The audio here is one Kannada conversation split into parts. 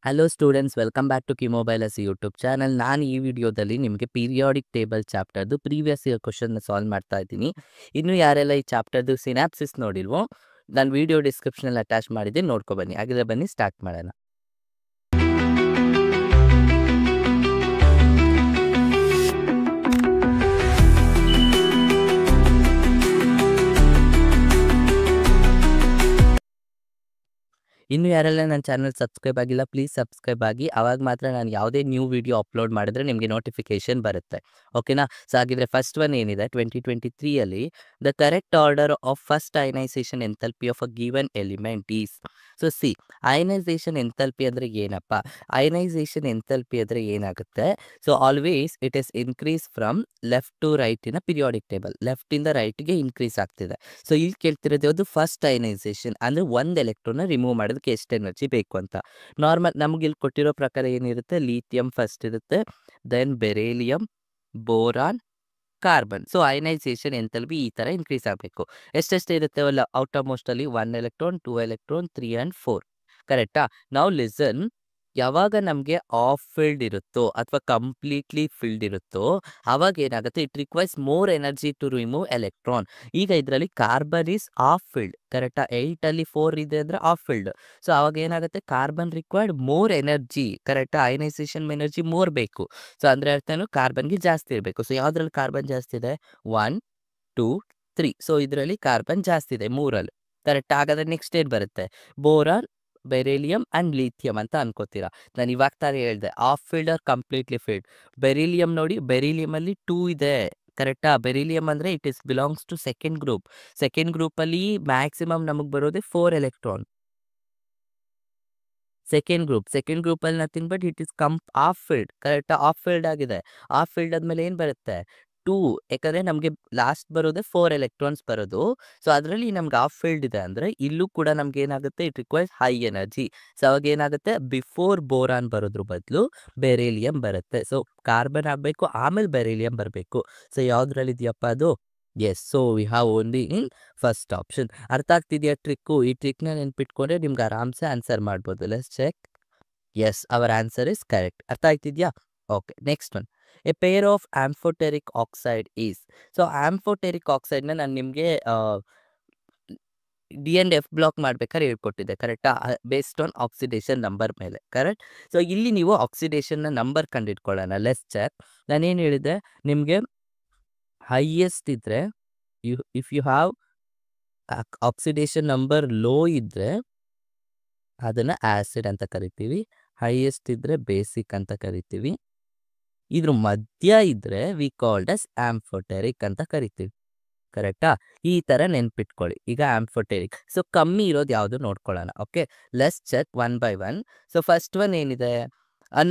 Hello students, welcome back to ಕಿಮೊಬೈಲಸ್ ಯೂಟ್ಯೂಬ್ ಚಾನಲ್. ನಾನು ಈ ವಿಡಿಯೋದಲ್ಲಿ ನಿಮಗೆ ಪೀರಿಯಾಡಿಕ್ ಟೇಬಲ್ ಚಾಪ್ಟರ್ದು ಪ್ರೀವಿಯಸ್ ಇಯರ್ ಕ್ವಶನ್ನ ಸಾಲ್ವ್ ಮಾಡ್ತಾ ಇದ್ದೀನಿ. ಇನ್ನು ಯಾರೆಲ್ಲ ಈ ಚಾಪ್ಟರ್ದು ಸಿನಾಪ್ಸಿಸ್ ನೋಡಿಲ್ವೋ, ನಾನು ವಿಡಿಯೋ ಡಿಸ್ಕ್ರಿಪ್ಷನಲ್ಲಿ ಅಟ್ಯಾಚ್ ಮಾಡಿದ್ದೀನಿ, ನೋಡ್ಕೊಬನ್ನಿ. ಹಾಗಿದ್ರೆ ಬನ್ನಿ ಸ್ಟಾರ್ಟ್ ಮಾಡೋಣ. ಇನ್ನು ಯಾರೆಲ್ಲ ನನ್ನ ಚಾನಲ್ ಸಬ್ಸ್ಕ್ರೈಬ್ ಆಗಿಲ್ಲ, ಪ್ಲೀಸ್ ಸಬ್ಸ್ಕ್ರೈಬ್ ಆಗಿ. ಆವಾಗ ಮಾತ್ರ ನಾನು ಯಾವುದೇ ನ್ಯೂ ವಿಡಿಯೋ ಅಪ್ಲೋಡ್ ಮಾಡಿದ್ರೆ ನಿಮಗೆ ನೋಟಿಫಿಕೇಶನ್ ಬರುತ್ತೆ. ಓಕೆನಾ? ಸೊ ಹಾಗಿದ್ರೆ ಫಸ್ಟ್ ಒನ್ ಏನಿದೆ, 2023 ದ correct order of first ionization enthalpy of a given element is. So see, ionization enthalpy ಅಂದರೆ ಏನಪ್ಪ? ಅಯನೈಸೇಷನ್ ಎಂಥಲ್ಪಿ ಅಂದರೆ ಏನಾಗುತ್ತೆ? So always it is increase from left to right in a periodic table. ಲೆಫ್ಟಿಂದ ರೈಟ್ಗೆ ಇನ್ಕ್ರೀಸ್ ಆಗ್ತಿದೆ. ಸೊ ಇಲ್ಲಿ ಕೇಳ್ತಿರೋದು ಯಾವುದು? ಫಸ್ಟ್ ಅಯನೈಸೇಷನ್ ಅಂದರೆ ಒಂದು ಎಲೆಕ್ಟ್ರಾನ್ನ ರಿಮೂವ್ ಮಾಡೋದಕ್ಕೆ ಎಷ್ಟು ಎನರ್ಜಿ ಬೇಕು ಅಂತ. ನಾರ್ಮಲ್ ನಮ್ಗೆ ಇಲ್ಲಿ ಕೊಟ್ಟಿರೋ ಪ್ರಕಾರ ಏನಿರುತ್ತೆ, ಲೀಥಿಯಂ ಫಸ್ಟ್ ಇರುತ್ತೆ, then beryllium, boron, carbon. So ionization enthalpy ಈ ಥರ ಇನ್ಕ್ರೀಸ್ ಆಗಬೇಕು. ಎಷ್ಟೆಷ್ಟು ಇರುತ್ತೆ? Out of mostly 1 electron, 2 electron, 3 and 4. ಕರೆಕ್ಟಾ? ನಾವು ಲಿಸನ್, ಯಾವಾಗ ನಮಗೆ ಆಫ್ ಫಿಲ್ಡ್ ಇರುತ್ತೋ ಅಥವಾ ಕಂಪ್ಲೀಟ್ಲಿ ಫಿಲ್ಡ್ ಇರುತ್ತೋ ಆವಾಗ ಏನಾಗುತ್ತೆ, it requires more energy to remove electron. ಈಗ ಇದರಲ್ಲಿ ಕಾರ್ಬನ್ ಈಸ್ ಆಫ್ ಫಿಲ್ಡ್. ಕರೆಕ್ಟಾ? 8ಅಲ್ಲಿ 4 ಇದೆ ಅಂದರೆ ಆಫ್ ಫಿಲ್ಡ್. ಸೊ ಅವಾಗ ಏನಾಗುತ್ತೆ, ಕಾರ್ಬನ್ ರಿಕ್ವೈರ್ಡ್ ಮೋರ್ ಎನರ್ಜಿ. ಕರೆಕ್ಟಾ? ಅಯನೈಸೇಷನ್ ಎನರ್ಜಿ ಮೋರ್ ಬೇಕು. ಸೊ ಅಂದರೆ ಅರ್ಥನು ಕಾರ್ಬನ್ಗೆ ಜಾಸ್ತಿ ಇರಬೇಕು. ಸೊ ಯಾವುದ್ರಲ್ಲಿ ಕಾರ್ಬನ್ ಜಾಸ್ತಿ ಇದೆ? 1, 2, 3. ಸೊ ಇದರಲ್ಲಿ ಕಾರ್ಬನ್ ಜಾಸ್ತಿ ಇದೆ, 3ಅಲ್ಲಿ. ಕರೆಕ್ಟ್? ಹಾಗಾದ್ರೆ ನೆಕ್ಸ್ಟ್ ಏನು ಬರುತ್ತೆ? ಬೋರಾನ್, ಬೆರಿಲಿಯಂ ಆ್ಯಂಡ್ ಲಿಥಿಯಂ ಅಂತ ಅನ್ಕೋತೀರಾ. ನಾನು ಇವಾಗ ತಾನೇ ಹೇಳಿದೆ, half filled or completely filled. Beryllium ನೋಡಿ, ಬೆರಿಲಿಯಮಲ್ಲಿ 2 ಇದೆ. ಕರೆಕ್ಟಾ? ಬೆರಿಲಿಯಂ ಅಂದರೆ it is belongs to second group. Second ಗ್ರೂಪಲ್ಲಿ ಮ್ಯಾಕ್ಸಿಮಮ್ ನಮಗೆ ಬರೋದೇ 4 ಎಲೆಕ್ಟ್ರಾನ್. ಸೆಕೆಂಡ್ ಗ್ರೂಪಲ್ಲಿ nothing but it is half filled. ಕರೆಕ್ಟಾ? ಆಫ್ ಫೀಲ್ಡ್ ಆಗಿದೆ. ಆಫ್ ಫೀಲ್ಡ್ ಆದಮೇಲೆ ಏನು ಬರುತ್ತೆ? 2. ಯಾಕಂದರೆ ನಮಗೆ ಲಾಸ್ಟ್ ಬರೋದೇ 4 ಎಲೆಕ್ಟ್ರಾನ್ಸ್ ಬರೋದು. ಸೊ ಅದರಲ್ಲಿ ನಮ್ಗೆ ಆಫ್ ಫೀಲ್ಡ್ ಇದೆ ಅಂದರೆ ಇಲ್ಲೂ ಕೂಡ ನಮ್ಗೆ ಏನಾಗುತ್ತೆ, it requires high energy. So ಅವಾಗ ಏನಾಗುತ್ತೆ, ಬಿಫೋರ್ ಬೋರಾನ್ ಬರೋದ್ರ ಬದಲು ಬೆರಿಲಿಯಂ ಬರುತ್ತೆ. ಸೊ ಕಾರ್ಬನ್ ಆಗಬೇಕು, ಆಮೇಲೆ ಬೆರಿಲಿಯಂ ಬರಬೇಕು. ಸೊ ಯಾವುದ್ರಲ್ಲಿ ಇದೆಯಪ್ಪ ಅದು? Yes. So we have only in first option. ಅರ್ಥ ಆಗ್ತಿದೆಯಾ ಟ್ರಿಕ್ಕು? ಈ ಟ್ರಿಕ್ನ ನೆನ್ಪಿಟ್ಕೊಂಡ್ರೆ ನಿಮ್ಗೆ ಆರಾಮ್ಸೆ ಆನ್ಸರ್ ಮಾಡ್ಬೋದು. Let's check. Yes, our answer is correct. ಅರ್ಥ ಆಗ್ತಿದೆಯಾ? Okay, next one. A pair of amphoteric oxide is. So amphoteric ಆಕ್ಸೈಡ್ನ ನಾನು ನಿಮಗೆ ಡಿ ಆ್ಯಂಡ್ ಎಫ್ ಬ್ಲಾಕ್ ಮಾಡ್ಬೇಕಾದ್ರೆ ಹೇಳ್ಕೊಟ್ಟಿದ್ದೆ. ಕರೆಕ್ಟಾ? ಬೇಸ್ಡ್ ಆನ್ ಆಕ್ಸಿಡೇಷನ್ ನಂಬರ್ ಮೇಲೆ. ಕರೆಕ್ಟ್? ಸೊ ಇಲ್ಲಿ ನೀವು ಆಕ್ಸಿಡೇಷನ್ನ ನಂಬರ್ ಕಂಡಿಡ್ಕೊಳ್ಳೋಣ. Let's check. ನಾನೇನು ಹೇಳಿದೆ ನಿಮಗೆ, ಹೈಯೆಸ್ಟ್ ಇದ್ದರೆ if you have oxidation number low ಇದ್ದರೆ ಅದನ್ನು ಆ್ಯಸಿಡ್ ಅಂತ ಕರಿತೀವಿ. ಹೈಯೆಸ್ಟ್ ಇದ್ದರೆ ಬೇಸಿಕ್ ಅಂತ ಕರಿತೀವಿ. ಇದ್ರ ಮಧ್ಯ ಇದ್ದರೆ ವಿ ಕಾಲ್ಡ್ ಅಸ್ ಆಂಫೋಟೆರಿಕ್ ಅಂತ ಕರಿತೀವಿ. ಕರೆಕ್ಟಾ? ಈ ಥರ ನೆನ್ಪಿಟ್ಕೊಳ್ಳಿ. ಈಗ ಆಂಫೋಟೆರಿಕ್. ಸೊ ಕಮ್ಮಿ ಇರೋದು ಯಾವುದು ನೋಡ್ಕೊಳ್ಳೋಣ. Okay, let's check one by one. So first one ಏನಿದೆ,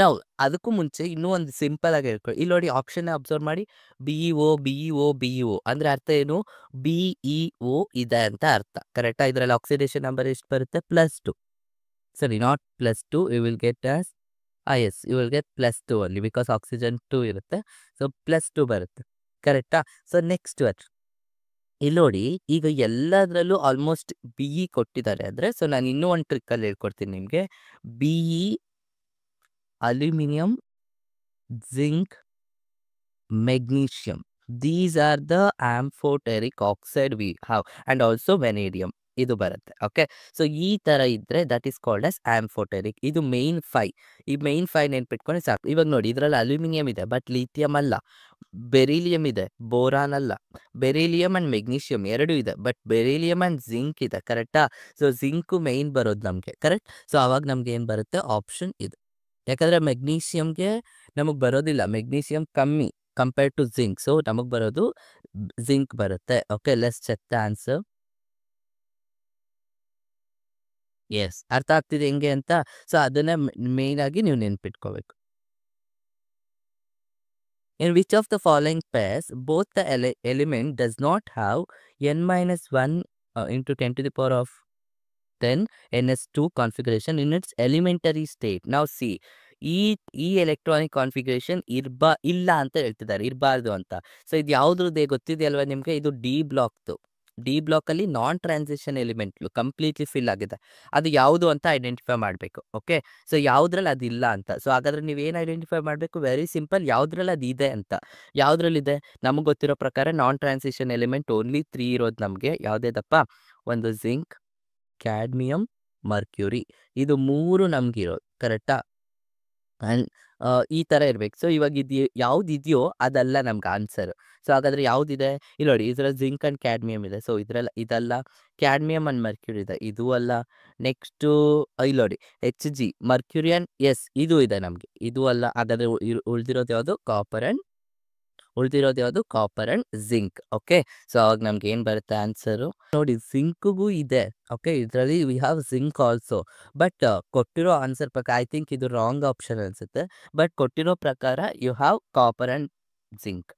ನಾವು ಅದಕ್ಕೂ ಮುಂಚೆ ಇನ್ನೂ ಒಂದು ಸಿಂಪಲ್ ಆಗಿ ಹೇಳ್ಕೊಳ್ಳಿ. ಇಲ್ಲಿ ನೋಡಿ, ಆಪ್ಷನ್ ಅಬ್ಸರ್ವ್ ಮಾಡಿ. BeO ಅಂದರೆ ಅರ್ಥ ಏನು? BeO ಇದೆ ಅಂತ ಅರ್ಥ. ಕರೆಕ್ಟಾ? ಇದರಲ್ಲಿ ಆಕ್ಸಿಡೇಷನ್ ನಂಬರ್ ಎಷ್ಟು ಬರುತ್ತೆ? +2. ಸರಿ, not +2, you will get as yes, you will get +2 ಅಲ್ಲಿ, ಬಿಕಾಸ್ ಆಕ್ಸಿಜನ್ 2 ಇರುತ್ತೆ. ಸೊ +2 ಬರುತ್ತೆ. ಕರೆಕ್ಟಾ? ಸೊ ನೆಕ್ಸ್ಟ್ ಒನ್ ಇಲ್ಲಿ ನೋಡಿ, ಈಗ ಎಲ್ಲದರಲ್ಲೂ ಆಲ್ಮೋಸ್ಟ್ BE ಕೊಟ್ಟಿದ್ದಾರೆ ಅಂದರೆ, ಸೊ ನಾನು ಇನ್ನೂ ಒಂದು ಟ್ರಿಕ್ಕಲ್ಲಿ ಹೇಳ್ಕೊಡ್ತೀನಿ ನಿಮಗೆ. BE, aluminium, zinc, magnesium, these are the amphoteric oxide we have, and also vanadium ಇದು ಬರುತ್ತೆ. ಓಕೆ, ಸೊ ಈ ಥರ ಇದ್ದರೆ that is called as amphoteric. ಇದು ಮೇನ್ 5. ಈ ಮೇನ್ 5 ನೆನ್ಪಿಟ್ಕೊಂಡ್ರೆ ಸಾಕು. ಇವಾಗ ನೋಡಿ, ಇದರಲ್ಲಿ ಅಲ್ಯೂಮಿನಿಯಂ ಇದೆ ಬಟ್ ಲಿಥಿಯಂ ಅಲ್ಲ. ಬೆರಿಲಿಯಂ ಇದೆ, ಬೋರಾನ್ ಅಲ್ಲ. ಬೆರಿಲಿಯಂ ಆ್ಯಂಡ್ ಮೆಗ್ನೀಷಿಯಂ ಎರಡೂ ಇದೆ, ಬಟ್ ಬೆರಿಲಿಯಂ ಆ್ಯಂಡ್ ಜಿಂಕ್ ಇದೆ. ಕರೆಕ್ಟಾ? ಸೊ ಜಿಂಕು ಮೇಯ್ನ್ ಬರೋದು ನಮಗೆ. ಕರೆಕ್ಟ್? ಸೊ ಅವಾಗ ನಮ್ಗೆ ಏನು ಬರುತ್ತೆ? ಆಪ್ಷನ್ ಇದು. ಯಾಕಂದರೆ ಮೆಗ್ನೀಷಿಯಮ್ಗೆ ನಮಗೆ ಬರೋದಿಲ್ಲ, ಮೆಗ್ನೀಷಿಯಂ ಕಮ್ಮಿ ಕಂಪೇರ್ ಟು ಜಿಂಕ್. ಸೊ ನಮಗೆ ಬರೋದು ಜಿಂಕ್ ಬರುತ್ತೆ. Okay, let's check the answer. Yes, ಅರ್ಥ ಆಗ್ತಿದೆ ಹೆಂಗೆ ಅಂತ. ಸೊ ಅದನ್ನೇ ಮೇಯ್ನ್ ಆಗಿ ನೀವು ನೆನ್ಪಿಟ್ಕೋಬೇಕು. In which of the following pairs both the element does not have n-1 into 10 to the power of 10 ns2 configuration in its elementary state? Now see, ಈ ಎಲೆಕ್ಟ್ರಾನಿಕ್ ಕಾನ್ಫಿಗರೇಷನ್ ಇಲ್ಲ ಅಂತ ಹೇಳ್ತಿದ್ದಾರೆ, ಇರಬಾರ್ದು ಅಂತ. ಸೊ ಇದು ಯಾವುದ್ರದ್ದೇ ಗೊತ್ತಿದೆಯಲ್ವಾ ನಿಮಗೆ? ಇದು ಡಿ ಬ್ಲಾಕ್ದು. ಡಿ ಬ್ಲಾಕಲ್ಲಿ ನಾನ್ ಟ್ರಾನ್ಸಿಷನ್ ಎಲಿಮೆಂಟ್ಲು ಕಂಪ್ಲೀಟ್ಲಿ ಫಿಲ್ ಆಗಿದೆ. ಅದು ಯಾವುದು ಅಂತ ಐಡೆಂಟಿಫೈ ಮಾಡಬೇಕು. ಓಕೆ, ಸೊ ಯಾವುದ್ರಲ್ಲಿ ಅದಿಲ್ಲ ಅಂತ. ಸೊ ಹಾಗಾದ್ರೆ ನೀವೇನು ಐಡೆಂಟಿಫೈ ಮಾಡಬೇಕು? ವೆರಿ ಸಿಂಪಲ್, ಯಾವುದ್ರಲ್ಲಿ ಅದಿದೆ ಅಂತ. ಯಾವುದ್ರಲ್ಲಿದೆ? ನಮಗೆ ಗೊತ್ತಿರೋ ಪ್ರಕಾರ ನಾನ್ ಟ್ರಾನ್ಸಿಷನ್ ಎಲಿಮೆಂಟ್ ಓನ್ಲಿ 3 ಇರೋದು ನಮಗೆ. ಯಾವುದೇದಪ್ಪ? ಒಂದು ಜಿಂಕ್, ಕ್ಯಾಡ್ಮಿಯಮ್, ಮರ್ಕ್ಯೂರಿ. ಇದು 3 ನಮಗಿರೋದು. ಕರೆಕ್ಟಾ? ಆ್ಯಂಡ್ ಈ ಥರ ಇರಬೇಕು. ಸೊ ಇವಾಗ ಇದು ಯಾವುದಿದೆಯೋ ಅದಲ್ಲ ನಮ್ಗೆ ಆನ್ಸರ್. ಸೊ ಹಾಗಾದ್ರೆ ಯಾವುದಿದೆ? ಇಲ್ಲಿ ನೋಡಿ, ಇದರಲ್ಲಿ ಜಿಂಕ್ ಆ್ಯಂಡ್ ಕ್ಯಾಡ್ಮಿಯಮ್ ಇದೆ. ಸೊ ಇದಲ್ಲ. ಕ್ಯಾಡ್ಮಿಯಮ್ ಆ್ಯಂಡ್ ಮರ್ಕ್ಯೂರಿ ಇದೆ, ಇದೂ ಅಲ್ಲ. ನೆಕ್ಸ್ಟು ಇಲ್ಲಿ ನೋಡಿ, Hg, ಮರ್ಕ್ಯೂರಿ ಆ್ಯಂಡ್ ಎಸ್, ಇದು ಇದೆ ನಮಗೆ, ಇದೂ ಅಲ್ಲ. ಹಾಗಾದ್ರೆ ಉಳಿದಿರೋದು ಯಾವುದು? Copper and zinc. Okay, so ಅವಾಗ ನಮ್ಗೆ ಏನು ಬರುತ್ತೆ ಆನ್ಸರು? ನೋಡಿ, ಜಿಂಕ್ಗೂ ಇದೆ. ಓಕೆ, ಇದರಲ್ಲಿ we have zinc also. But ಕೊಟ್ಟಿರೋ ಆನ್ಸರ್ ಪ್ರಕಾರ ಐ ಥಿಂಕ್ ಇದು ರಾಂಗ್ ಆಪ್ಷನ್ ಅನಿಸುತ್ತೆ. ಬಟ್ ಕೊಟ್ಟಿರೋ ಪ್ರಕಾರ you have copper and zinc.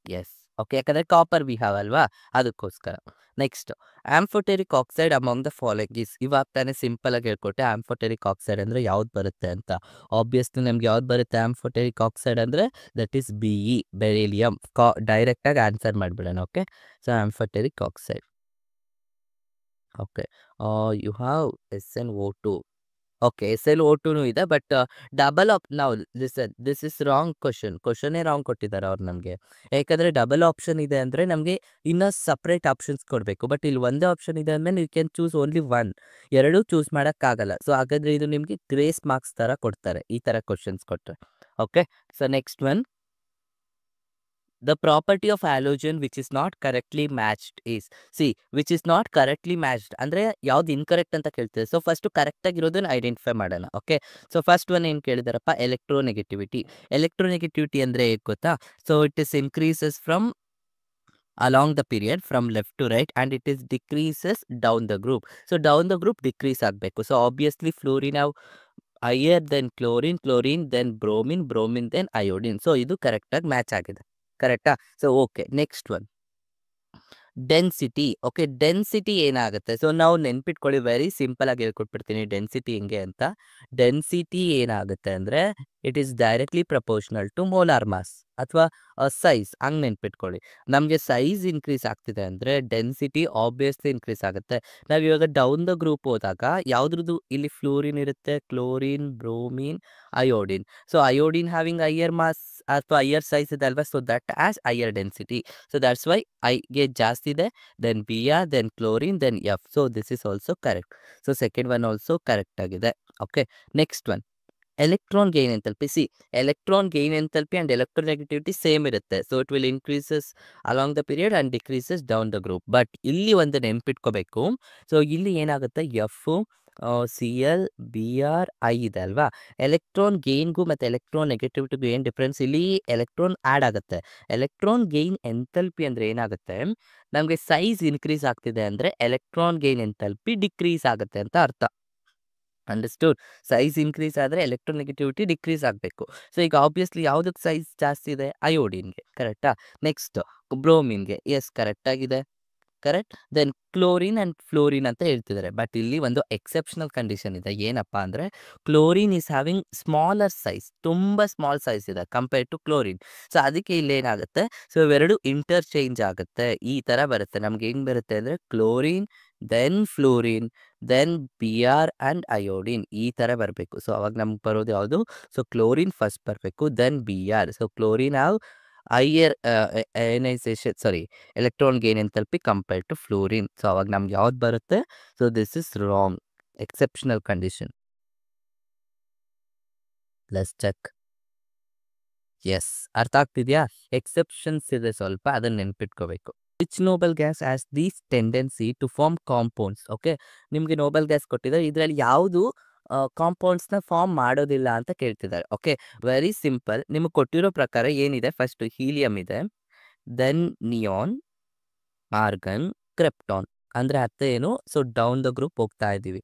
Yes, okay, ಯಾಕಂದರೆ ಕಾಪರ್ ವಿ ಹ್ಯಾವ್ ಅಲ್ವಾ, ಅದಕ್ಕೋಸ್ಕರ. Next, amphoteric oxide among the following is. ಇವಾಗ ತಾನೇ ಸಿಂಪಲ್ ಆಗಿ ಹೇಳ್ಕೊಟ್ಟೆ ಆಂಫೋಟೆರಿಕ್ ಆಕ್ಸೈಡ್ ಅಂದರೆ ಯಾವ್ದು ಬರುತ್ತೆ ಅಂತ. ಆಬ್ವಿಯಸ್ಲಿ ನಮ್ಗೆ ಯಾವ್ದು ಬರುತ್ತೆ ಆಂಫೋಟೆರಿಕ್ ಆಕ್ಸೈಡ್ ಅಂದರೆ? That is Be, beryllium. ಡೈರೆಕ್ಟಾಗಿ ಆನ್ಸರ್ ಮಾಡಿಬಿಡೋಣ. Okay, so amphoteric oxide. Okay, you have SnO2. Okay, SnO2 ಇದೆ. ಬಟ್ ಡಬಲ್ ನಾವು ದಿಸ್ ಇಸ್ ರಾಂಗ್ ಕ್ವಶನ್ನೇ ರಾಂಗ್ ಕೊಟ್ಟಿದ್ದಾರೆ ಅವ್ರು ನಮಗೆ. ಯಾಕಂದರೆ ಡಬಲ್ ಆಪ್ಷನ್ ಇದೆ ಅಂದರೆ ನಮಗೆ ಇನ್ನೂ ಸಪ್ರೇಟ್ ಆಪ್ಷನ್ಸ್ ಕೊಡಬೇಕು. ಬಟ್ ಇಲ್ಲಿ ಒಂದೇ ಆಪ್ಷನ್ ಇದೆ ಅಂದಮೇಲೆ you can choose only one. ಎರಡೂ ಚೂಸ್ ಮಾಡೋಕ್ಕಾಗಲ್ಲ. ಸೊ ಹಾಗಾದರೆ ಇದು ನಿಮಗೆ ಗ್ರೇಸ್ ಮಾರ್ಕ್ಸ್ ಥರ ಕೊಡ್ತಾರೆ ಈ ಥರ ಕ್ವಶನ್ಸ್ ಕೊಟ್ಟರೆ. Okay, so next one, the property of halogen which is not correctly matched is. which is not correctly matched ಅಂದರೆ ಯಾವ್ದು ಇನ್ಕರೆಕ್ಟ್ ಅಂತ ಕೇಳ್ತದೆ. ಸೊ ಫಸ್ಟು ಕರೆಕ್ಟಾಗಿರೋದನ್ನ ಐಡೆಂಟಿಫೈ ಮಾಡೋಣ. ಓಕೆ, ಸೊ ಫಸ್ಟ್ ಒನ್ ಏನು ಕೇಳಿದಾರಪ್ಪ? ಎಲೆಕ್ಟ್ರೋನೆಗೆಟಿವಿಟಿ ಅಂದರೆ ಹೇಗೆ ಗೊತ್ತಾ? So it is increases from along the period from left to right and it is decreases down the group. So down the group decrease ಆಗಬೇಕು. So obviously fluorine have higher than chlorine then bromine then iodine. So ಇದು ಕರೆಕ್ಟಾಗಿ ಮ್ಯಾಚ್ ಆಗಿದೆ. ಕರೆಕ್ಟಾ? So okay, next one, density. Okay, density ಏನಾಗುತ್ತೆ? ಸೊ ನಾವು ನೆನ್ಪಿಟ್ಕೊಳ್ಳಿ, ವೆರಿ ಸಿಂಪಲ್ ಆಗಿ ಹೇಳ್ಕೊಟ್ಬಿಡ್ತೀನಿ ಡೆನ್ಸಿಟಿ ಹೆಂಗೆ ಅಂತ. ಡೆನ್ಸಿಟಿ ಏನಾಗುತ್ತೆ ಅಂದರೆ it is directly proportional to molar mass ಅಥವಾ ಸೈಜ್. ಹಂಗೆ ನೆನ್ಪಿಟ್ಕೊಳ್ಳಿ. ನಮಗೆ ಸೈಜ್ ಇನ್ಕ್ರೀಸ್ ಆಗ್ತಿದೆ ಅಂದರೆ ಡೆನ್ಸಿಟಿ ಆಬ್ವಿಯಸ್ಲಿ ಇನ್ಕ್ರೀಸ್ ಆಗುತ್ತೆ. ನಾವು ಇವಾಗ ಡೌನ್ ದ ಗ್ರೂಪ್ ಹೋದಾಗ ಯಾವುದ್ರದ್ದು ಇಲ್ಲಿ ಫ್ಲೋರಿನ್ ಇರುತ್ತೆ, chlorine, bromine, iodine. So iodine having higher mass ಅಥವಾ ಹೈಯರ್ ಸೈಜ್ ಇದೆ ಅಲ್ವಾ, so that as higher density. So that's why ಐಗೆ ಜಾಸ್ತಿ ಇದೆ, then Br, then chlorine, then F. So this is also correct. So second one also correct ಆಗಿದೆ. Okay, next one, electron gain enthalpy. Electron gain enthalpy and electronegativity same ಇರುತ್ತೆ. So it will increases along the period and decreases down the group. But ಇಲ್ಲಿ ಒಂದು ನೆನ್ಪಿಟ್ಕೋಬೇಕು. ಸೊ ಇಲ್ಲಿ ಏನಾಗುತ್ತೆ, F, Cl, Br, I ಇದೆ ಅಲ್ವಾ. ಎಲೆಕ್ಟ್ರಾನ್ ಗೈನ್ಗೂ ಮತ್ತು ಎಲೆಕ್ಟ್ರಾನ್ ನೆಗೆಟಿವಿಟಿಗೂ ಏನು ಡಿಫ್ರೆನ್ಸ್? ಇಲ್ಲಿ ಎಲೆಕ್ಟ್ರಾನ್ ಆ್ಯಡ್ ಆಗುತ್ತೆ. ಎಲೆಕ್ಟ್ರಾನ್ ಗೈನ್ ಎಂಥಲ್ಪಿ ಅಂದರೆ ಏನಾಗುತ್ತೆ, ನಮಗೆ ಸೈಜ್ ಇನ್ಕ್ರೀಸ್ ಆಗ್ತಿದೆ ಅಂದರೆ ಎಲೆಕ್ಟ್ರಾನ್ ಗೈನ್ ಎಂಥಲ್ಪಿ ಡಿಕ್ರೀಸ್ ಆಗುತ್ತೆ ಅಂತ ಅರ್ಥ. ಅಂಡರ್ಸ್ಟೂಡ್? ಸೈಜ್ ಇನ್ಕ್ರೀಸ್ ಆದರೆ ಎಲೆಕ್ಟ್ರೋನೆಗೆಟಿವಿಟಿ ಡಿಕ್ರೀಸ್ ಆಗಬೇಕು. ಸೊ ಈಗ ಆಬ್ವಿಯಸ್ಲಿ ಯಾವುದಕ್ಕೆ ಸೈಜ್ ಜಾಸ್ತಿ ಇದೆ? ಅಯೋಡಿನ್ಗೆ. ಕರೆಕ್ಟಾ? ನೆಕ್ಸ್ಟ್ ಬ್ರೋಮಿನ್ಗೆ. ಎಸ್, ಕರೆಕ್ಟಾಗಿದೆ. Correct. Then chlorine and fluorine ಅಂತ ಹೇಳ್ತಿದ್ದಾರೆ. ಬಟ್ ಇಲ್ಲಿ ಒಂದು ಎಕ್ಸೆಪ್ಷನಲ್ ಕಂಡೀಷನ್ ಇದೆ. ಏನಪ್ಪ ಅಂದರೆ chlorine is having smaller size, ತುಂಬ ಸ್ಮಾಲ್ ಸೈಜ್ ಇದೆ ಕಂಪೇರ್ ಟು ಕ್ಲೋರಿನ್. ಸೊ ಅದಕ್ಕೆ ಇಲ್ಲೇನಾಗುತ್ತೆ, ಸೊ ಇವೆರಡು ಇಂಟರ್ಚೇಂಜ್ ಆಗುತ್ತೆ. ಈ ಥರ ಬರುತ್ತೆ. ನಮ್ಗೆ ಹೆಂಗೆ ಬರುತ್ತೆ ಅಂದರೆ chlorine, then fluorine, then Br and iodine, ಈ ಥರ ಬರಬೇಕು. ಸೊ ಅವಾಗ ನಮ್ಗೆ ಬರೋದು ಯಾವುದು? ಸೊ ಕ್ಲೋರಿನ್ ಫಸ್ಟ್ ಬರಬೇಕು, then Br. So chlorine have higher electron gain enthalpy compared to fluorine. So ಅವಾಗ ನಮ್ಗೆ ಯಾವ್ದು ಬರುತ್ತೆ? So this is wrong, exceptional condition. Let's check. Yes, ಅರ್ಥ ಆಗ್ತಿದೆಯಾ? ಎಕ್ಸೆಪ್ಷನ್ಸ್ ಇದೆ ಸ್ವಲ್ಪ, ಅದನ್ನು ನೆನ್ಪಿಟ್ಕೋಬೇಕು. Which noble gas has these tendency to form compounds. Okay, ನಿಮಗೆ ನೋಬಲ್ ಗ್ಯಾಸ್ ಕೊಟ್ಟಿದ್ದಾರೆ, ಇದರಲ್ಲಿ ಯಾವುದು ಕಾಂಪೌಂಡ್ಸ್ನ ಫಾರ್ಮ್ ಮಾಡೋದಿಲ್ಲ ಅಂತ ಕೇಳ್ತಿದ್ದಾರೆ. Okay, very simple. ನಿಮಗೆ ಕೊಟ್ಟಿರೋ ಪ್ರಕಾರ ಏನಿದೆ? ಫಸ್ಟ್ ಹೀಲಿಯಂ ಇದೆ, ದೆನ್ ನಿಯಾನ್, ಆರ್ಗನ್, ಕ್ರಿಪ್ಟಾನ್. ಅಂದರೆ ಅರ್ಥ ಏನು? ಸೊ ಡೌನ್ ದ ಗ್ರೂಪ್ ಹೋಗ್ತಾ ಇದ್ದೀವಿ.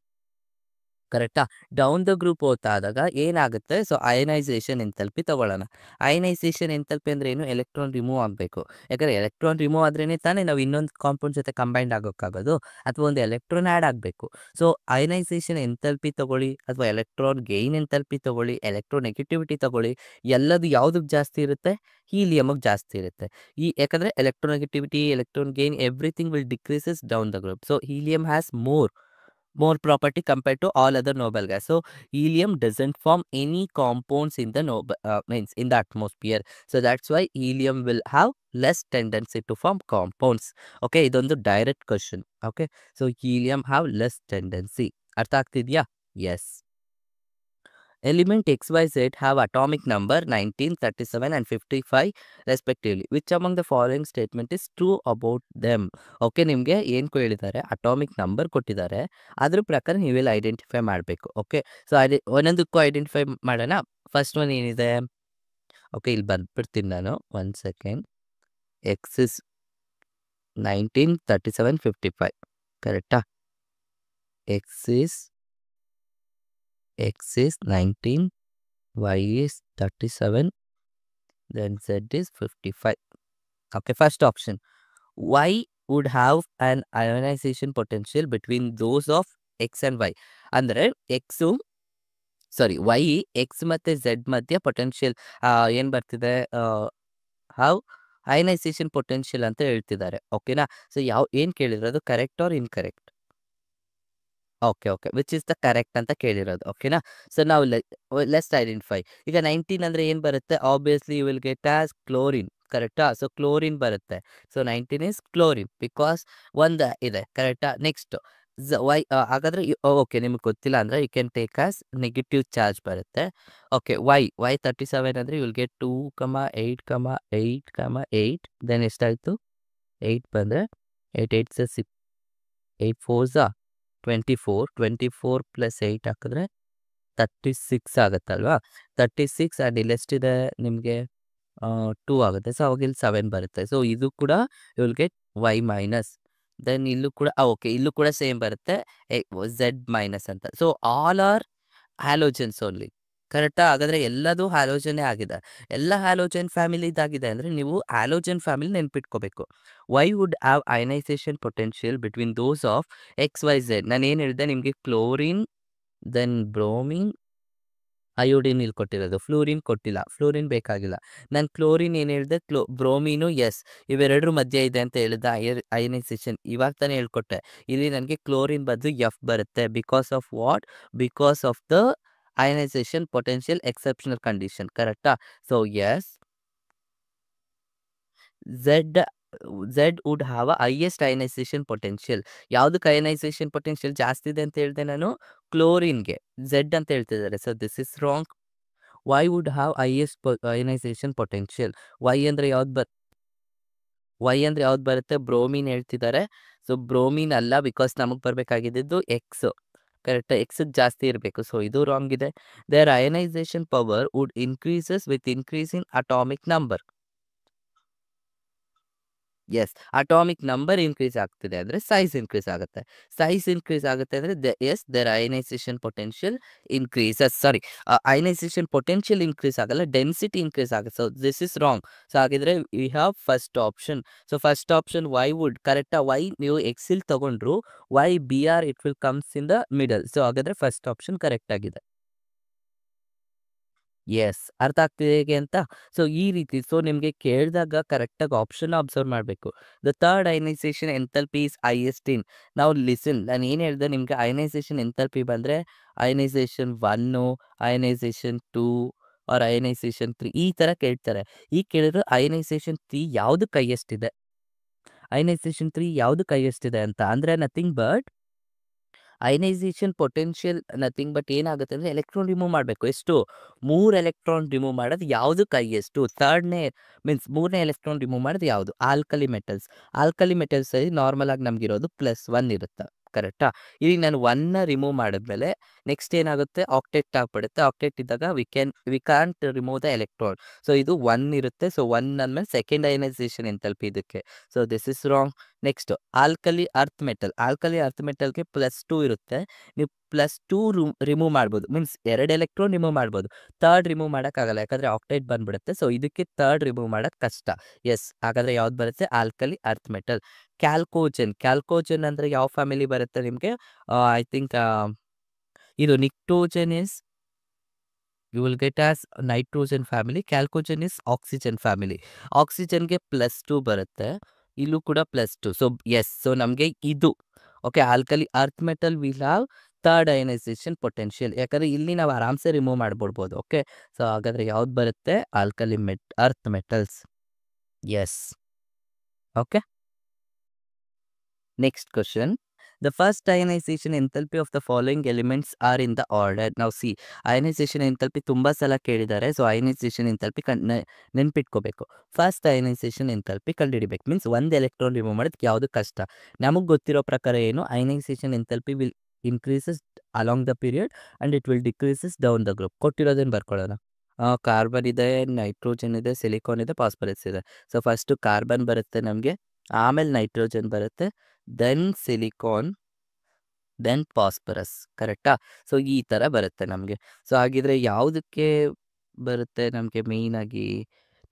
ಕರೆಕ್ಟಾ? ಡೌನ್ ದ ಗ್ರೂಪ್ ಹೋತಾದಾಗ ಏನಾಗುತ್ತೆ? ಸೊ ಅಯನೈಸೇಷನ್ ಎಂಥಾಲ್ಪಿ ತಗೊಳ್ಳೋಣ. ಅಯನೈಸೇಷನ್ ಎಂಥಾಲ್ಪಿ ಅಂದ್ರೆ ಏನು? ಎಲೆಕ್ಟ್ರಾನ್ ರಿಮೂವ್ ಆಗಬೇಕು. ಯಾಕಂದ್ರೆ ಎಲೆಕ್ಟ್ರಾನ್ ರಿಮೂವ್ ಆದ್ರೇನೆ ತಾನೇ ನಾವು ಇನ್ನೊಂದು ಕಾಂಪೌಂಡ್ ಜೊತೆ ಕಂಬೈನ್ಡ್ ಆಗೋಕ್ಕಾಗೋದು, ಅಥವಾ ಒಂದು ಎಲೆಕ್ಟ್ರಾನ್ ಆ್ಯಡ್ ಆಗಬೇಕು. ಸೊ ಅಯನೈಸೇಷನ್ ಎಂಥಾಲ್ಪಿ ತಗೊಳ್ಳಿ, ಅಥವಾ ಎಲೆಕ್ಟ್ರಾನ್ ಗೇನ್ ಎಂಥಾಲ್ಪಿ ತಗೊಳ್ಳಿ, ಎಲೆಕ್ಟ್ರೋನೆಗೆಟಿವಿಟಿ ತಗೊಳ್ಳಿ, ಎಲ್ಲದು ಯಾವುದಕ್ಕೆ ಜಾಸ್ತಿ ಇರುತ್ತೆ? ಹೀಲಿಯಮ್‌ಗೆ ಜಾಸ್ತಿ ಇರುತ್ತೆ. ಯಾಕಂದ್ರೆ electronegativity, electron gain everything will decreases down the group. So helium has more property compared to all other noble gas. So helium doesn't form any compounds in the means in the atmosphere. So that's why helium will have less tendency to form compounds. Okay, ಇದೊಂದು direct question. Okay, so helium have less tendency. ಅರ್ಥ ಆಗ್ತಿದ್ಯಾ? Yes. Element XYZ have atomic number 19, 37 and 55 respectively. Which among the following statement is true about them? Okay, ನಿಮಗೆ ಏನು ಹೇಳಿದ್ದಾರೆ? ಅಟಾಮಿಕ್ ನಂಬರ್ ಕೊಟ್ಟಿದ್ದಾರೆ, ಅದ್ರ ಪ್ರಕಾರ ನೀವೆಲ್ಲ ಐಡೆಂಟಿಫೈ ಮಾಡಬೇಕು. ಓಕೆ, ಸೊ ಒಂದೊಂದಕ್ಕೂ ಐಡೆಂಟಿಫೈ ಮಾಡೋಣ. ಫಸ್ಟ್ ಒನ್ ಏನಿದೆ? ಓಕೆ, ಇಲ್ಲಿ ಬಂದ್ಬಿಡ್ತೀನಿ ನಾನು, 1 ಸೆಕೆಂಡ್. ಎಕ್ಸ್ ಇಸ್ 19, 37, 55 ಕರೆಕ್ಟಾ? X is 19, y is 37, then z is 55. Okay, first option. Y would have an ionization potential between those of x and y. ಅಂದರೆ y x ಮತ್ತೆ z ಮಧ್ಯ ಪೊಟೆನ್ಷಿಯಲ್ ಏನು ಬರ್ತಿದೆ? ಹಾವ್ ಅಯನೈಸೇಷನ್ ಪೊಟೆನ್ಷಿಯಲ್ ಅಂತ ಹೇಳ್ತಿದ್ದಾರೆ. ಓಕೆನಾ? ಸೊ ಏನು ಕೇಳಿರೋದು? Correct or incorrect? Okay, which is the correct ಅಂತ ಕೇಳಿರೋದು. ಓಕೆನಾ? ಸೊ ನಾವು ಲೆಟ್ಸ್ ಐಡೆಂಟಿಫೈ. ಈಗ 19 ಅಂದರೆ ಏನು ಬರುತ್ತೆ? Obviously you will get as chlorine. ಕರೆಕ್ಟಾ? ಸೊ ಕ್ಲೋರಿನ್ ಬರುತ್ತೆ. ಸೊ 19 ಇಸ್ ಕ್ಲೋರಿನ್ ಬಿಕಾಸ್ ಒಂದು ಇದೆ. ಕರೆಕ್ಟಾ? ನೆಕ್ಸ್ಟ್ ವೈ ಹಾಗಾದರೆ ಓಕೆ, ನಿಮಗೆ ಗೊತ್ತಿಲ್ಲ ಅಂದರೆ you can take as negative charge ಬರುತ್ತೆ. ಓಕೆ, ವೈ 37 ಅಂದರೆ ಯು ವಿಲ್ ಗೆಟ್ 2, 8, 8, 8. ದೆನ್ ಎಷ್ಟಾಯಿತು? 8 ಬಂದರೆ 8 8 6, 8 4 24 ಪ್ಲಸ್ 8 ಹಾಕಿದ್ರೆ 36 ಆಗುತ್ತಲ್ವಾ? 36 ಆ್ಯಂಡ್ ಇಲ್ಲೆಷ್ಟಿದೆ ನಿಮಗೆ? 2 ಆಗುತ್ತೆ. ಸೊ ಅವಾಗ ಇಲ್ಲಿ 7 ಬರುತ್ತೆ. ಸೊ ಇದು ಕೂಡ you will get Y minus. Then ಇಲ್ಲೂ ಕೂಡ ಓಕೆ, ಇಲ್ಲೂ ಕೂಡ ಸೇಮ್ ಬರುತ್ತೆ, ಝೆಡ್ ಮೈನಸ್ ಅಂತ. So all are halogens only. ಕರೆಕ್ಟಾ? ಹಾಗಾದರೆ ಎಲ್ಲದೂ ಹ್ಯಾಲೋಜನ್ನೇ ಆಗಿದೆ. ಎಲ್ಲ ಹ್ಯಾಲೋಜನ್ ಫ್ಯಾಮಿಲಿ ಇದಾಗಿದೆ ಅಂದರೆ ನೀವು ಹ್ಯಾಲೋಜನ್ ಫ್ಯಾಮಿಲಿ ನೆನ್ಪಿಟ್ಕೋಬೇಕು. Y would have ionization potential between those of XYZ. ನಾನು ಏನು ಹೇಳಿದೆ ನಿಮಗೆ? ಕ್ಲೋರಿನ್, ದೆನ್ ಬ್ರೋಮಿನ್, ಅಯೋಡಿನ್ ಇಲ್ಲಿ ಕೊಟ್ಟಿರೋದು, ಫ್ಲೂರಿನ್ ಕೊಟ್ಟಿಲ್ಲ. ಫ್ಲೂರಿನ್ ಬೇಕಾಗಿಲ್ಲ. ನಾನು ಕ್ಲೋರಿನ್ ಏನು ಹೇಳಿದೆ? ಬ್ರೋಮೀನು ಎಸ್, ಇವೆರಡರ ಮಧ್ಯೆ ಇದೆ ಅಂತ ಹೇಳಿದ ಅಯನೈಸೇಷನ್. ಇವಾಗ ತಾನೇ ಹೇಳ್ಕೊಟ್ಟೆ. ಇಲ್ಲಿ ನನಗೆ ಕ್ಲೋರಿನ್ ಬದಲು ಎಫ್ ಬರುತ್ತೆ. Because of what? Because of the ionization potential exceptional condition. ಕರೆಕ್ಟಾ? So yes, Z would have a highest ionization potential. ಯಾವುದಕ್ಕೆ ಅಯನೈಸೇಷನ್ ಪೊಟೆನ್ಷಿಯಲ್ ಜಾಸ್ತಿ ಇದೆ ಅಂತ ಹೇಳಿದೆ ನಾನು? ಕ್ಲೋರಿನ್ಗೆ. ಝೆಡ್ ಅಂತ ಹೇಳ್ತಿದ್ದಾರೆ. So this is wrong. Y would have highest ionization potential? Y ಅಂದರೆ ಯಾವ್ದು ಬರುತ್ತೆ? ಬ್ರೋಮಿನ್ ಹೇಳ್ತಿದ್ದಾರೆ. ಸೊ ಬ್ರೋಮಿನ್ ಅಲ್ಲ, ಬಿಕಾಸ್ ನಮಗೆ ಬರಬೇಕಾಗಿದ್ದು ಎಕ್ಸ್. ಕರೆಕ್ಟಾ? ಎಕ್ಸ್ಗೆ ಜಾಸ್ತಿ ಇರಬೇಕು. ಸೊ ಇದು ರಾಂಗ್ ಇದೆ. There ionization power would increases with increase in atomic number. Yes, atomic number increase ಆಗ್ತಿದೆ ಅಂದರೆ ಸೈಜ್ ಇನ್ಕ್ರೀಸ್ ಆಗುತ್ತೆ. ಸೈಜ್ ಇನ್ಕ್ರೀಸ್ ಆಗುತ್ತೆ ಅಂದರೆ there ionization potential increases. Ionization potential increase ಆಗಲ್ಲ, ಡೆನ್ಸಿಟಿ ಇನ್ಕ್ರೀಸ್ ಆಗುತ್ತೆ. So this is wrong. So ಹಾಗಿದ್ರೆ we have first option. So first option Y would. ಕರೆಕ್ಟಾ? ವೈ ನೀವು ಎಕ್ಸಿಲ್ ತಗೊಂಡ್ರು, Y B are it will comes in the middle. So ಹಾಗಾದರೆ ಫಸ್ಟ್ ಆಪ್ಷನ್ ಕರೆಕ್ಟ್ ಆಗಿದೆ. ಎಸ್, ಅರ್ಥ ಆಗ್ತಿದೆ ಹೇಗೆ ಅಂತ? ಸೊ ಈ ರೀತಿ ನಿಮಗೆ ಕೇಳಿದಾಗ ಕರೆಕ್ಟಾಗಿ ಆಪ್ಷನ್ ಅಬ್ಸರ್ವ್ ಮಾಡಬೇಕು. The third ionisation enthalpy is highest in. ನಾವು ಲಿಸನ್, ನಾನು ಏನು ಹೇಳಿದೆ ನಿಮಗೆ? ಅಯನೈಸೇಷನ್ ಎಂಥಾಲ್ಪಿ ಬಂದರೆ ಅಯನೈಸೇಷನ್ 1, ಅಯನೈಸೇಷನ್ 2 ಆರ್ ಅಯನೈಸೇಷನ್ 3 ಈ ಥರ ಕೇಳ್ತಾರೆ. ಈಗ ಕೇಳಿದ್ರೆ ಅಯನೈಸೇಷನ್ 3 ಯಾವುದಕ್ಕೆ ಹೈಯೆಸ್ಟ್ ಇದೆ? ಅಯನೈಸೇಷನ್ 3 ಯಾವುದಕ್ಕೆ ಹೈಯೆಸ್ಟ್ ಇದೆ ಅಂತ ಅಂದರೆ nothing but ionisation potential nothing but ಏನಾಗುತ್ತೆ ಅಂದರೆ ಎಲೆಕ್ಟ್ರಾನ್ ರಿಮೂವ್ ಮಾಡಬೇಕು. ಎಷ್ಟು? 3 ಎಲೆಕ್ಟ್ರಾನ್ ರಿಮೂವ್ ಮಾಡೋದು ಯಾವುದಕ್ಕೆ ಹೈಯೆಸ್ಟು? ಮೀನ್ಸ್ 3ನೇ ಎಲೆಕ್ಟ್ರಾನ್ ರಿಮೂವ್ ಮಾಡೋದು ಯಾವುದು? Alkali metals. ಆಲ್ಕಲಿ ಮೆಟಲ್ಸಲ್ಲಿ ನಾರ್ಮಲ್ ಆಗಿ ನಮಗಿರೋದು +1 ಇರುತ್ತೆ. ಕರೆಕ್ಟಾ? ಈಗ ನಾನು 1ನ ರಿಮೂವ್ ಮಾಡಿದ್ಮೇಲೆ ನೆಕ್ಸ್ಟ್ ಏನಾಗುತ್ತೆ ಆಕ್ಟೇಟ್ ಆಗ್ಬಿಡುತ್ತೆ. ಆಕ್ಟೇಟ್ ಇದ್ದಾಗ we can't remove the electron. So ಇದು 1 ಇರುತ್ತೆ. ಸೊ 1 ಅಂದ್ಮೇಲೆ ಸೆಕೆಂಡ್ ಅಯನೈಸೇಷನ್ ಎಂಥಾಲ್ಪಿ ಇದಕ್ಕೆ. So this is wrong. Next alkali earth metal. Alkali earth ಮೆಟಲ್ಗೆ +2 ಇರುತ್ತೆ. ನೀವು +2 ರಿಮೂವ್ ಮಾಡ್ಬೋದು. ಮೀನ್ಸ್ 2 ಎಲೆಕ್ಟ್ರಾನ್ ರಿಮೂವ್ ಮಾಡ್ಬೋದು. ಥರ್ಡ್ ರಿಮೂವ್ ಮಾಡೋಕ್ಕಾಗಲ್ಲ. ಯಾಕಂದರೆ ಆಕ್ಟೇಟ್ ಬಂದ್ಬಿಡುತ್ತೆ. ಸೊ ಇದಕ್ಕೆ ಥರ್ಡ್ ರಿಮೂವ್ ಮಾಡೋಕ್ಕೆ ಕಷ್ಟ. ಎಸ್, ಹಾಗಾದರೆ ಯಾವ್ದು ಬರುತ್ತೆ? Alkali earth metal. Chalcogen. Chalcogen ಅಂದರೆ ಯಾವ ಫ್ಯಾಮಿಲಿ ಬರುತ್ತೆ ನಿಮಗೆ? ಐ ಥಿಂಕ್ ಇದು pnictogen is you will get as nitrogen family. Chalcogen is oxygen family. ಆಕ್ಸಿಜನ್ಗೆ +2 ಬರುತ್ತೆ. ಇಲ್ಲೂ ಕೂಡ +2. ಸೊ ಎಸ್, ಸೊ ನಮಗೆ ಇದು okay. Alkali earth metal will have third ionisation potential. ಯಾಕಂದರೆ ಇಲ್ಲಿ ನಾವು ಆರಾಮ್ಸೆ ರಿಮೂವ್ ಮಾಡ್ಬಿಡ್ಬೋದು. ಓಕೆ, ಸೊ ಹಾಗಾದರೆ ಯಾವ್ದು ಬರುತ್ತೆ? Alkali earth metals. Yes, okay. Next question. The first ionization enthalpy of the following elements are in the order. Now see, ionization enthalpy ತುಂಬ ಸಲ ಕೇಳಿದ್ದಾರೆ. ಸೊ ionization enthalpy ನೆನ್ಪಿಟ್ಕೋಬೇಕು. ಫಸ್ಟ್ ionization enthalpy ಕಂಡುಹಿಡಿಬೇಕು. ಮೀನ್ಸ್ ಒಂದು ಎಲೆಕ್ಟ್ರಾನ್ ರಿಮೂವ್ ಮಾಡೋದಕ್ಕೆ ಯಾವುದು ಕಷ್ಟ. ನಮಗೆ ಗೊತ್ತಿರೋ ಪ್ರಕಾರ ಏನು? ionization enthalpy will increases along the period and it will decreases down the group. ಕೊಟ್ಟಿರೋದನ್ನು ಬರ್ಕೊಳ್ಳೋಣ. ಕಾರ್ಬನ್ ಇದೆ, ನೈಟ್ರೋಜನ್ ಇದೆ, ಸಿಲಿಕಾನ್ ಇದೆ, ಫಾಸ್ಫರಸ್ ಇದೆ. ಸೊ ಫಸ್ಟು ಕಾರ್ಬನ್ ಬರುತ್ತೆ ನಮಗೆ, ಆಮೇಲೆ ನೈಟ್ರೋಜನ್ ಬರುತ್ತೆ, ದೆನ್ ಸಿಲಿಕಾನ್, ದೆನ್ ಫಾಸ್ಫರಸ್. ಕರೆಕ್ಟಾ? ಸೊ ಈ ಥರ ಬರುತ್ತೆ ನಮಗೆ. ಸೊ ಹಾಗಿದ್ರೆ ಯಾವುದಕ್ಕೆ ಬರುತ್ತೆ ನಮಗೆ ಮೇಯ್ನಾಗಿ?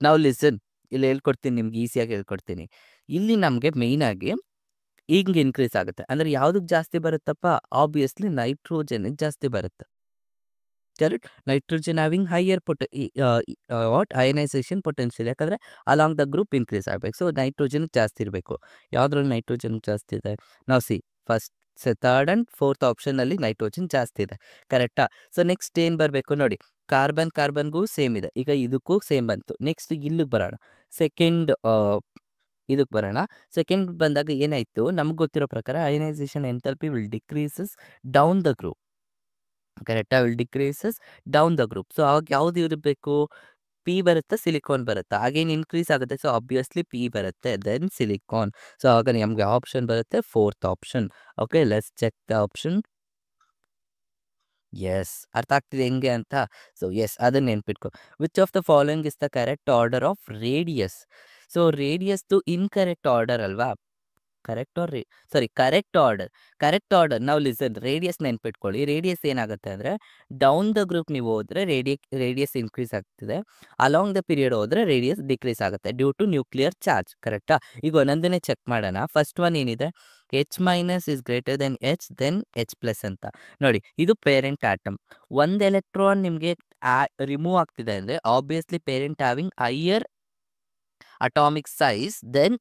ನಾವು ಲಿಸನ್, ಇಲ್ಲಿ ಹೇಳ್ಕೊಡ್ತೀನಿ ನಿಮ್ಗೆ, ಈಸಿಯಾಗಿ ಹೇಳ್ಕೊಡ್ತೀನಿ. ಇಲ್ಲಿ ನಮಗೆ ಮೇಯ್ನಾಗಿ ಹಿಂಗೆ ಇನ್ಕ್ರೀಸ್ ಆಗುತ್ತೆ. ಅಂದರೆ ಯಾವುದಕ್ಕೆ ಜಾಸ್ತಿ ಬರುತ್ತಪ್ಪ? ಆಬ್ವಿಯಸ್ಲಿ ನೈಟ್ರೋಜನ್ಗೆ ಜಾಸ್ತಿ ಬರುತ್ತೆ. Correct? Nitrogen having higher ionization potential. ಯಾಕಂದರೆ ಅಲಾಂಗ್ ದ ಗ್ರೂಪ್ ಇನ್ಕ್ರೀಸ್ ಆಗಬೇಕು. ಸೊ ನೈಟ್ರೋಜನ್ ಜಾಸ್ತಿ ಇರಬೇಕು. ಯಾವುದ್ರಲ್ಲಿ ನೈಟ್ರೋಜನ್ ಜಾಸ್ತಿ ಇದೆ? ನಾವು see first third and fourth ಆಪ್ಷನಲ್ಲಿ ನೈಟ್ರೋಜನ್ ಜಾಸ್ತಿ ಇದೆ. ಕರೆಕ್ಟಾ? ಸೊ ನೆಕ್ಸ್ಟ್ ಏನು ಬರಬೇಕು ನೋಡಿ, ಕಾರ್ಬನ್ಗೂ ಸೇಮ್ ಇದೆ. ಈಗ ಇದಕ್ಕೂ ಸೇಮ್ ಬಂತು. ನೆಕ್ಸ್ಟ್ ಇಲ್ಲಿಗೆ ಬರೋಣ, ಸೆಕೆಂಡ್ ಇದಕ್ಕೆ ಬರೋಣ. ಸೆಕೆಂಡ್ ಬಂದಾಗ ಏನಾಯಿತು? ನಮ್ಗೆ ಗೊತ್ತಿರೋ ಪ್ರಕಾರ ionisation enthalpy will decreases down the group. ಕರೆಕ್ಟಾ? Will decreases down the group. So ಅವಾಗ ಯಾವ್ದು ಇರಬೇಕು? ಪಿ ಬರುತ್ತಾ, ಸಿಲಿಕಾನ್ ಬರುತ್ತಾ? ಹಾಗೇನು ಇನ್ಕ್ರೀಸ್ ಆಗುತ್ತೆ. ಸೊ ಆಬ್ವಿಯಸ್ಲಿ ಪಿ ಬರುತ್ತೆ, ದೆನ್ ಸಿಲಿಕಾನ್. ಸೊ ಆಗ ನಮಗೆ ಆಪ್ಷನ್ ಬರುತ್ತೆ fourth option. Okay, let's check the option. Yes, ಅರ್ಥ ಆಗ್ತಿದೆ ಹೆಂಗೆ ಅಂತ. ಸೊ ಎಸ್, ಅದನ್ನು ನೆನ್ಪಿಟ್ಕೊ. Which of the following is the correct order of radius? So ರೇಡಿಯಸ್ದು ಇನ್ಕರೆಕ್ಟ್ ಆರ್ಡರ್ ಅಲ್ವಾ? Correct order. ನಾವು ಲಿಸನ್, ರೇಡಿಯಸ್ ನೆನ್ಪಿಟ್ಕೊಳ್ಳಿ. ರೇಡಿಯಸ್ ಏನಾಗುತ್ತೆ ಅಂದರೆ, ಡೌನ್ ದ ಗ್ರೂಪ್ ನೀವು ಹೋದರೆ ರೇಡಿಯಸ್ ಇನ್ಕ್ರೀಸ್ ಆಗ್ತಿದೆ, ಅಲಾಂಗ್ ದ ಪೀರಿಯಡ್ ಹೋದರೆ ರೇಡಿಯಸ್ ಡಿಕ್ರೀಸ್ ಆಗುತ್ತೆ ಡ್ಯೂ ಟು ನ್ಯೂಕ್ಲಿಯರ್ ಚಾರ್ಜ್. ಕರೆಕ್ಟಾ? ಈಗ ಒಂದೊಂದನ್ನೇ ಚೆಕ್ ಮಾಡೋಣ. ಫಸ್ಟ್ ಒನ್ ಏನಿದೆ? H- is greater than H, then H+ ಅಂತ ನೋಡಿ. ಇದು ಪೇರೆಂಟ್ ಆಟಮ್. ಒಂದು ಎಲೆಕ್ಟ್ರಾನ್ ನಿಮಗೆ ರಿಮೂವ್ ಆಗ್ತಿದೆ ಅಂದರೆ obviously parent having higher atomic size then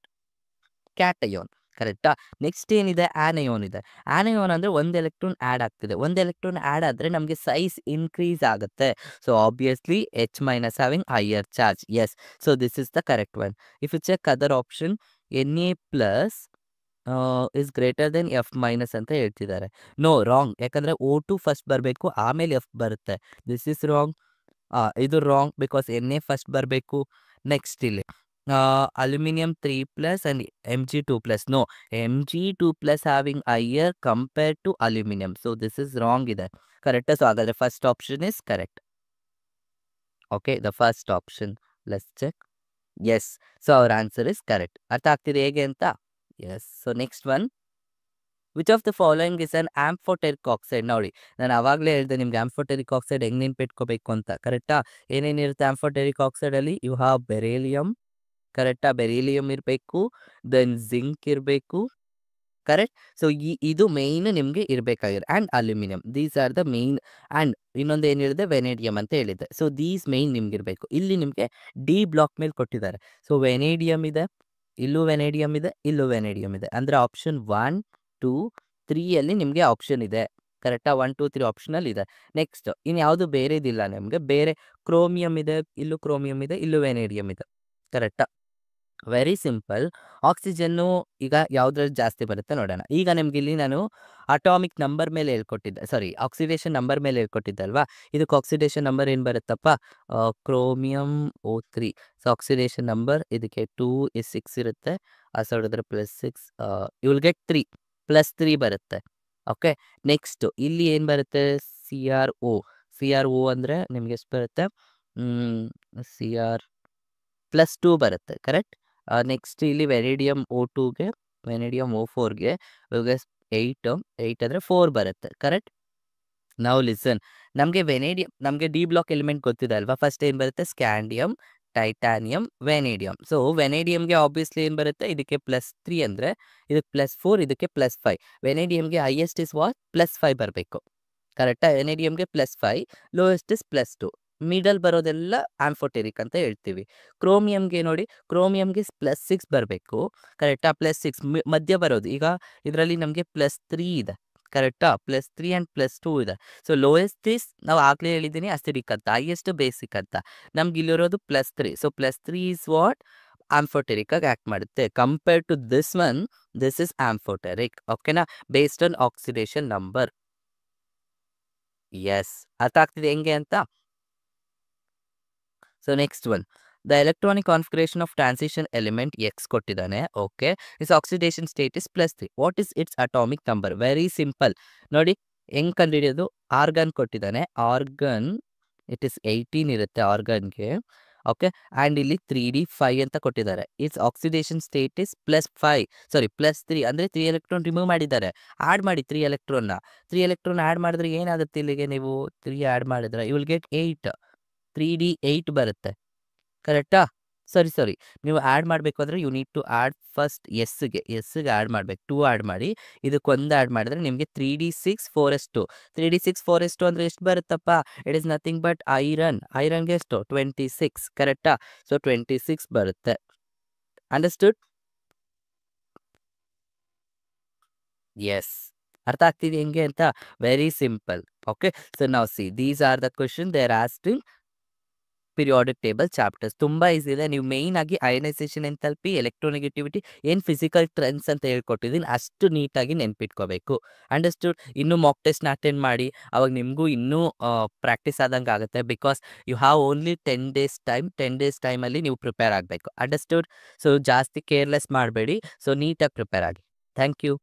cation. ಕರೆಕ್ಟಾ? ನೆಕ್ಸ್ಟ್ ಏನಿದೆ? ಆನಯೋನ್ ಇದೆ. ಆನಯೋನ್ ಅಂದರೆ ಒಂದು ಎಲೆಕ್ಟ್ರಾನ್ ಆ್ಯಡ್ ಆಗ್ತಿದೆ. ಒಂದು ಎಲೆಕ್ಟ್ರಾನ್ ಆ್ಯಡ್ ಆದರೆ ನಮಗೆ ಸೈಜ್ ಇನ್ಕ್ರೀಸ್ ಆಗುತ್ತೆ. So obviously H- having higher charge. Yes, so this is the correct one. If you check other option, Na+ is greater than F- ಅಂತ ಹೇಳ್ತಿದ್ದಾರೆ. No, wrong. ಯಾಕಂದರೆ O2 ಫಸ್ಟ್ ಬರಬೇಕು, ಆಮೇಲೆ F ಬರುತ್ತೆ. This is wrong. ಇದು ರಾಂಗ್, ಬಿಕಾಸ್ Na ಫಸ್ಟ್ ಬರಬೇಕು. ನೆಕ್ಸ್ಟ್ ಇಲ್ಲಿ aluminium 3+ and Mg2+. No, Mg2+ having higher compared to aluminium. So this is wrong ಇದೆ. ಕರೆಕ್ಟಾ? ಸೊ ಹಾಗಾದರೆ first option is correct. Okay, the first option. Let's check. Yes, so our answer is correct. ಅರ್ಥ ಆಗ್ತಿದೆ ಹೇಗೆ ಅಂತ? Yes. So next one, which of the following is an amphoteric oxide? ನೋಡಿ, ನಾನು ಆವಾಗಲೇ ಹೇಳಿದೆ ನಿಮ್ಗೆ ಆಂಫೋಟೆರಿಕ್ ಆಕ್ಸೈಡ್ ಹೆಂಗೆ ನೆನ್ಪಿಟ್ಕೋಬೇಕು ಅಂತ. ಕರೆಕ್ಟಾ? ಏನೇನಿರುತ್ತೆ ಆಂಫೋಟೆರಿಕ್ ಆಕ್ಸೈಡಲ್ಲಿ? You have beryllium. ಕರೆಕ್ಟಾ? ಬೆರಿಲಿಯಂ ಇರಬೇಕು, ದೆನ್ ಜಿಂಕ್ ಇರಬೇಕು. ಕರೆಕ್ಟ್? ಸೊ ಇದು ಮೇಯ್ನ್ ನಿಮಗೆ ಇರಬೇಕಾಗಿರೋ, and aluminium. These are the main. And ಇನ್ನೊಂದು ಏನು ಹೇಳಿದೆ? ವೆನೇಡಿಯಮ್ ಅಂತ ಹೇಳಿದ್ದೆ. ಸೊ ದೀಸ್ ಮೇಯ್ನ್ ನಿಮ್ಗೆ ಇರಬೇಕು. ಇಲ್ಲಿ ನಿಮಗೆ ಡಿ ಬ್ಲಾಕ್ ಮೇಲೆ ಕೊಟ್ಟಿದ್ದಾರೆ. ಸೊ ವೆನೇಡಿಯಮ್ ಇದೆ, ಇಲ್ಲೂ ವೆನೇಡಿಯಮ್ ಇದೆ, ಇಲ್ಲೂ ವೆನೇಡಿಯಮ್ ಇದೆ. ಅಂದರೆ ಆಪ್ಷನ್ 1, 2, 3 ನಿಮಗೆ ಆಪ್ಷನ್ ಇದೆ. ಕರೆಕ್ಟಾ? 1, 2, 3 ಆಪ್ಷನಲ್ಲಿ ಇದೆ. ನೆಕ್ಸ್ಟ್ ಇನ್ನು ಯಾವುದು ಬೇರೆದಿಲ್ಲ ನಿಮಗೆ. ಬೇರೆ ಕ್ರೋಮಿಯಮ್ ಇದೆ, ಇಲ್ಲೂ ಕ್ರೋಮಿಯಮ್ ಇದೆ, ಇಲ್ಲೂ ವೆನೇಡಿಯಮ್ ಇದೆ. ಕರೆಕ್ಟಾ? Very simple. ಆಕ್ಸಿಜನ್ನು ಈಗ ಯಾವುದ್ರಲ್ಲಿ ಜಾಸ್ತಿ ಬರುತ್ತೆ ನೋಡೋಣ. ಈಗ ನಿಮ್ಗೆ ಇಲ್ಲಿ ನಾನು ಅಟಾಮಿಕ್ ನಂಬರ್ ಮೇಲೆ ಹೇಳ್ಕೊಟ್ಟಿದ್ದೆ, ಸಾರಿ ಆಕ್ಸಿಡೇಷನ್ ನಂಬರ್ ಮೇಲೆ ಹೇಳ್ಕೊಟ್ಟಿದ್ದೆ ಅಲ್ವಾ? ಇದಕ್ಕೆ ಆಕ್ಸಿಡೇಷನ್ ನಂಬರ್ ಏನು ಬರುತ್ತಪ್ಪ? Chromium O3. So oxidation number ಇದಕ್ಕೆ 2 is 6 ಇರುತ್ತೆ. ಹೊಡೆದ್ರೆ +6, ಯು ವಿಲ್ ಗೆಟ್ 3 +3 ಬರುತ್ತೆ. ಓಕೆ. ನೆಕ್ಸ್ಟ್ ಇಲ್ಲಿ ಏನು ಬರುತ್ತೆ, C R O. C R O ಅಂದರೆ ನಿಮ್ಗೆ ಎಷ್ಟು ಬರುತ್ತೆ, ಸಿ ಆರ್ +2 ಬರುತ್ತೆ. ಕರೆಕ್ಟ್. ನೆಕ್ಸ್ಟ್ ಇಲ್ಲಿ ವೆನೇಡಿಯಮ್ O2ಗೆ, ವೆನೇಡಿಯಮ್ O4ಗೆ ಇವಾಗ 8 ಅಂದರೆ 4 ಬರುತ್ತೆ. ಕರೆಕ್ಟ್. ನಾವು ಲಿಸನ್, ನಮಗೆ ಡಿ ಬ್ಲಾಕ್ ಎಲಿಮೆಂಟ್ ಗೊತ್ತಿದೆ ಅಲ್ವಾ. ಫಸ್ಟ್ ಏನು ಬರುತ್ತೆ, ಸ್ಕ್ಯಾಂಡಿಯಮ್, ಟೈಟಾನಿಯಮ್, ವೆನೇಡಿಯಮ್. ಸೊ ವೆನೇಡಿಯಮ್ಗೆ ಆಬ್ವಿಯಸ್ಲಿ ಏನು ಬರುತ್ತೆ, ಇದಕ್ಕೆ +3 ಅಂದರೆ ಇದಕ್ಕೆ +4, ಇದಕ್ಕೆ +5. ವೆನೇಡಿಯಮ್ಗೆ ಹೈಯೆಸ್ಟ್ ಇಸ್ ವಾಟ್, +5 ಬರಬೇಕು. ಕರೆಕ್ಟಾ. ವೆನೇಡಿಯಮ್ಗೆ +5, ಲೋಯೆಸ್ಟ್ ಇಸ್ +2. ಮಿಡಲ್ ಬರೋದೆಲ್ಲ ಆಂಫೋಟೆರಿಕ್ ಅಂತ ಹೇಳ್ತೀವಿ. ಕ್ರೋಮಿಯಮ್ಗೆ ನೋಡಿ, ಕ್ರೋಮಿಯಮ್ಗೆ +6 ಬರಬೇಕು. ಕರೆಕ್ಟಾ. +6 ಮಧ್ಯ ಬರೋದು. ಈಗ ಇದರಲ್ಲಿ ನಮಗೆ +3 ಇದೆ. ಕರೆಕ್ಟಾ. +3 ಆ್ಯಂಡ್ +2 ಇದೆ. ಸೊ ಲೋಯೆಸ್ಟ್ ಇಸ್, ನಾವು ಆಗಲೇ ಹೇಳಿದ್ದೀನಿ ಅಸಿಡಿಕ್ ಅಂತ, ಹೈಯೆಸ್ಟ್ ಬೇಸಿಕ್ ಅಂತ. ನಮ್ಗೆ ಇಲ್ಲಿರೋದು +3. ಸೊ +3 ಈಸ್ ವಾಟ್, ಆಂಫೋಟೆರಿಕ್ ಆಗಿ ಆ್ಯಕ್ಟ್ ಮಾಡುತ್ತೆ. Compared to this one, this is amphoteric. ಓಕೆನಾ. Based on oxidation number. Yes, ಅರ್ಥ ಆಗ್ತಿದೆ ಹೆಂಗೆ ಅಂತ. So next one, the electronic configuration of transition element X ಕೊಟ್ಟಿದ್ದಾನೆ. Okay. Is oxidation state is +3. What is its atomic number? Very simple. ನೋಡಿ ಹೆಂಗ್ ಕಂಡುಹಿಡಿಯೋದು, ಆರ್ಗನ್ ಕೊಟ್ಟಿದ್ದಾನೆ. ಆರ್ಗನ್ ಇಟ್ ಇಸ್ 18 ಇರುತ್ತೆ ಆರ್ಗನ್ಗೆ. ಓಕೆ. ಆ್ಯಂಡ್ ಇಲ್ಲಿ 3d5 ಅಂತ ಕೊಟ್ಟಿದ್ದಾರೆ. ಇಟ್ಸ್ ಆಕ್ಸಿಡೇಷನ್ ಸ್ಟೇಟ್ ಇಸ್ +5, ಸಾರಿ +3 ಅಂದರೆ 3 ಎಲೆಕ್ಟ್ರಾನ್ ರಿಮೂವ್ ಮಾಡಿದ್ದಾರೆ. ಆ್ಯಡ್ ಮಾಡಿ 3 ಎಲೆಕ್ಟ್ರಾನ್ನ. 3 ಎಲೆಕ್ಟ್ರಾನ್ ಆ್ಯಡ್ ಮಾಡಿದ್ರೆ ಏನಾಗುತ್ತೆ, ಇಲ್ಲಿಗೆ ನೀವು 3 ಆ್ಯಡ್ ಮಾಡಿದ್ರೆ ಯು ವಿಲ್ ಗೆಟ್ 8. 3d8 ಬರುತ್ತೆ. ಕರೆಕ್ಟಾ. ಸಾರಿ, ನೀವು ಆ್ಯಡ್ ಮಾಡಬೇಕು ಅಂದರೆ you need to add first ಎಸ್ಗೆ ಆ್ಯಡ್ ಮಾಡಬೇಕು. 2 ಆ್ಯಡ್ ಮಾಡಿ, ಇದಕ್ಕೊಂದು ಆ್ಯಡ್ ಮಾಡಿದ್ರೆ ನಿಮಗೆ 3d6 4s2. 3d6 4s2 ಅಂದರೆ ಎಷ್ಟು ಬರುತ್ತಪ್ಪ, ಇಟ್ ಈಸ್ ನಥಿಂಗ್ ಬಟ್ ಐರನ್ಗೆ ಎಷ್ಟು, 26. ಕರೆಕ್ಟಾ. ಸೊ 26 ಬರುತ್ತೆ. ಅಂಡರ್ಸ್ಟುಡ್. ಎಸ್, ಅರ್ಥ ಆಗ್ತಿದೆ ಹೆಂಗೆ ಅಂತ. Very simple. ಓಕೆ. ಸೊ ನಾವು see, these are the question they are asked in periodic table chapters. ತುಂಬ ಈಸಿ ಇದೆ. ನೀವು ಮೇಯ್ನ್ ಆಗಿ ಅಯನೈಸೇಷನ್ ಎಂಥಾಲ್ಪಿ, ಎಲೆಕ್ಟ್ರೋನೆಗೆಟಿವಿಟಿ, ಏನು ಫಿಸಿಕಲ್ ಟ್ರೆಂಡ್ಸ್ ಅಂತ ಹೇಳ್ಕೊಟ್ಟಿದ್ದೀನಿ ಅಷ್ಟು ನೀಟಾಗಿ ನೆನ್ಪಿಟ್ಕೋಬೇಕು. ಅಂಡರ್ಸ್ಟುಡ್. ಇನ್ನೂ ಮಾಕ್ ಟೆಸ್ಟ್ನ ಅಟೆಂಡ್ ಮಾಡಿ, ಅವಾಗ ನಿಮಗೂ ಇನ್ನೂ ಪ್ರಾಕ್ಟೀಸ್ ಆದಂಗೆ ಆಗುತ್ತೆ. Because you have only 10 days time. 10 days ಟೈಮಲ್ಲಿ ನೀವು ಪ್ರಿಪೇರ್ ಆಗಬೇಕು. ಅಂಡರ್ಸ್ಟುಡ್. ಸೊ ಜಾಸ್ತಿ ಕೇರ್ಲೆಸ್ ಮಾಡಬೇಡಿ. ಸೊ ನೀಟಾಗಿ ಪ್ರಿಪೇರ್ ಆಗಿ. Thank you.